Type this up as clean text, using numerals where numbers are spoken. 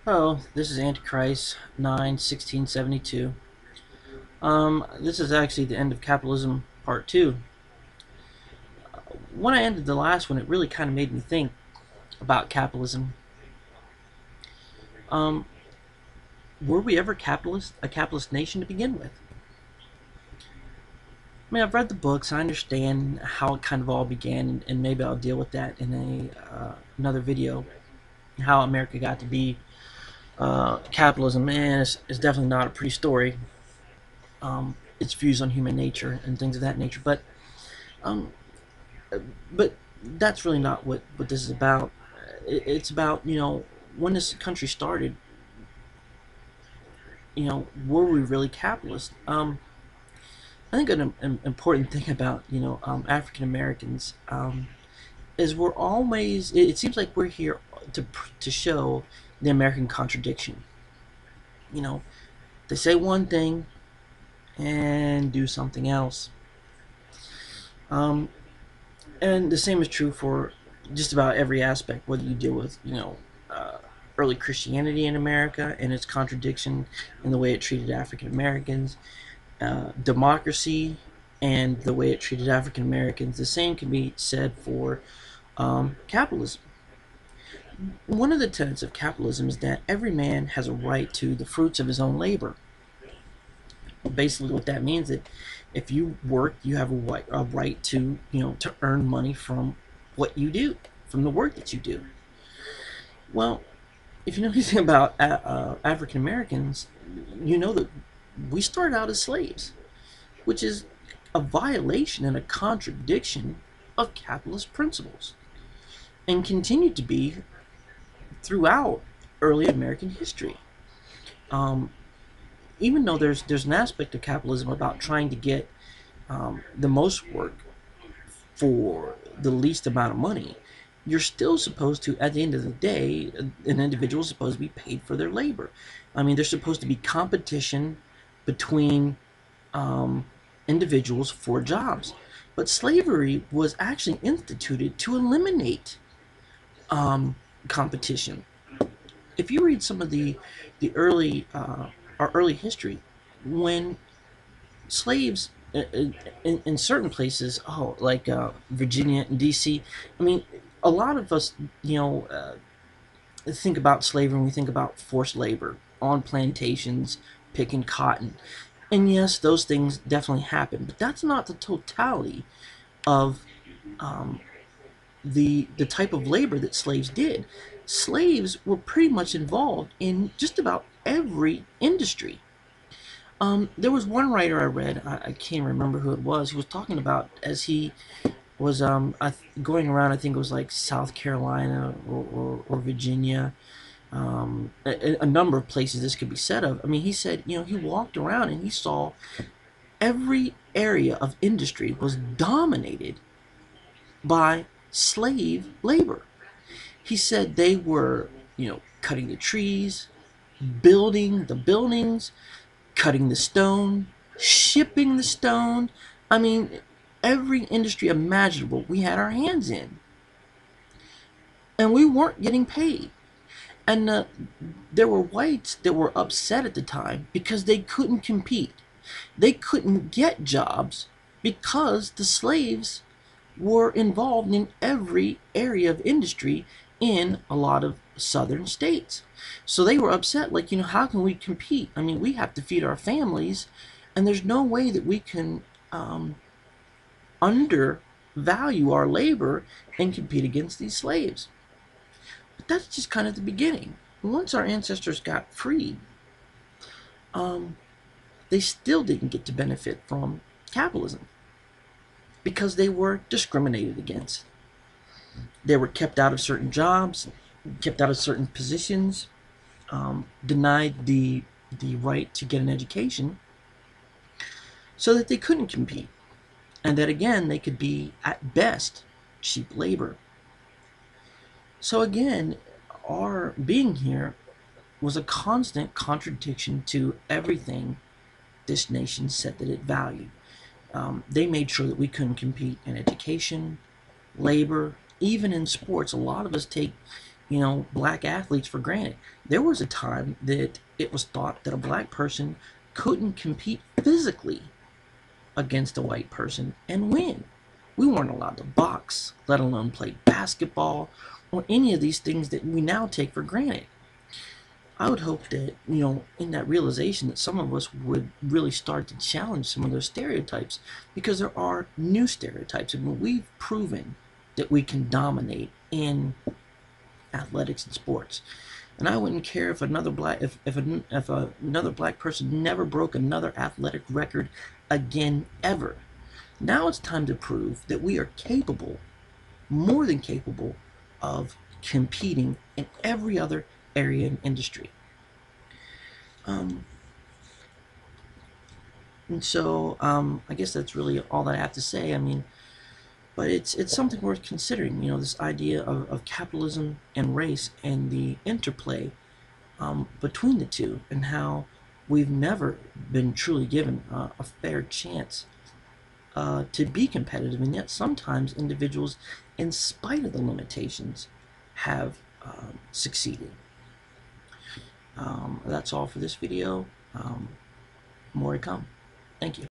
Oh, this is Antichrist 9/1672. This is actually the end of capitalism part 2. When I ended the last one, it really kind of made me think about capitalism. Um, were we ever a capitalist nation to begin with? I mean, I've read the books, I understand how it kind of all began, and maybe I'll deal with that in another video. How America got to be capitalism, man, is definitely not a pretty story. Its views on human nature and things of that nature, um, but that's really not what this is about. It's about, when this country started, were we really capitalist? I think an important thing about, African Americans, is we're always, it seems like we're here to show the American contradiction. You know, they say one thing and do something else. Um, and the same is true for just about every aspect, whether you deal with, early Christianity in America and its contradiction in the way it treated African Americans, democracy and the way it treated African Americans. The same can be said for capitalism. One of the tenets of capitalism is that every man has a right to the fruits of his own labor. Basically, what that means is that if you work, you have a right to, to earn money from what you do, from the work that you do. Well, if you know anything about African Americans, you know that we started out as slaves, which is a violation and a contradiction of capitalist principles, and continued to be throughout early American history. Um, Even though there's an aspect of capitalism about trying to get the most work for the least amount of money, you're still supposed to, at the end of the day, an individual is supposed to be paid for their labor. I mean, there's supposed to be competition between um, individuals for jobs. But slavery was actually instituted to eliminate um, competition. If you read some of the early our early history, when slaves in certain places, like Virginia and D.C. I mean, a lot of us, think about slavery and we think about forced labor on plantations, picking cotton. And yes, those things definitely happen, but that's not the totality of um, the type of labor that slaves did. Slaves were pretty much involved in just about every industry. There was one writer I read, I can't remember who it was, who was talking about as he was going around, I think it was like South Carolina or Virginia, a number of places this could be said of. I mean, he said, he walked around and he saw every area of industry was dominated by slave labor. He said they were, cutting the trees, building the buildings, cutting the stone, shipping the stone. I mean, every industry imaginable we had our hands in. And we weren't getting paid. And there were whites that were upset at the time because they couldn't compete. They couldn't get jobs because the slaves were involved in every area of industry in a lot of southern states. So they were upset, like, how can we compete? I mean, we have to feed our families, and there's no way that we can undervalue our labor and compete against these slaves. But that's just kind of the beginning. Once our ancestors got freed, um, they still didn't get to benefit from capitalism because they were discriminated against. They were kept out of certain jobs, kept out of certain positions, denied the right to get an education, so that they couldn't compete, and that again they could be at best cheap labor. So again, our being here was a constant contradiction to everything this nation said that it valued. They made sure that we couldn't compete in education, labor, even in sports. A lot of us take black athletes for granted. There was a time that it was thought that a black person couldn't compete physically against a white person and win. We weren't allowed to box, let alone play basketball, or any of these things that we now take for granted. I would hope that, in that realization, that some of us would really start to challenge some of those stereotypes, because there are new stereotypes, and we've proven that we can dominate in athletics and sports. And I wouldn't care if another black person never broke another athletic record again ever. Now it's time to prove that we are capable, more than capable, of competing in every other area and industry. And so I guess that's really all that I have to say. I mean, but it's something worth considering. This idea of capitalism and race and the interplay between the two, and how we've never been truly given a fair chance to be competitive, and yet sometimes individuals, in spite of the limitations, have succeeded. That's all for this video. More to come. Thank you.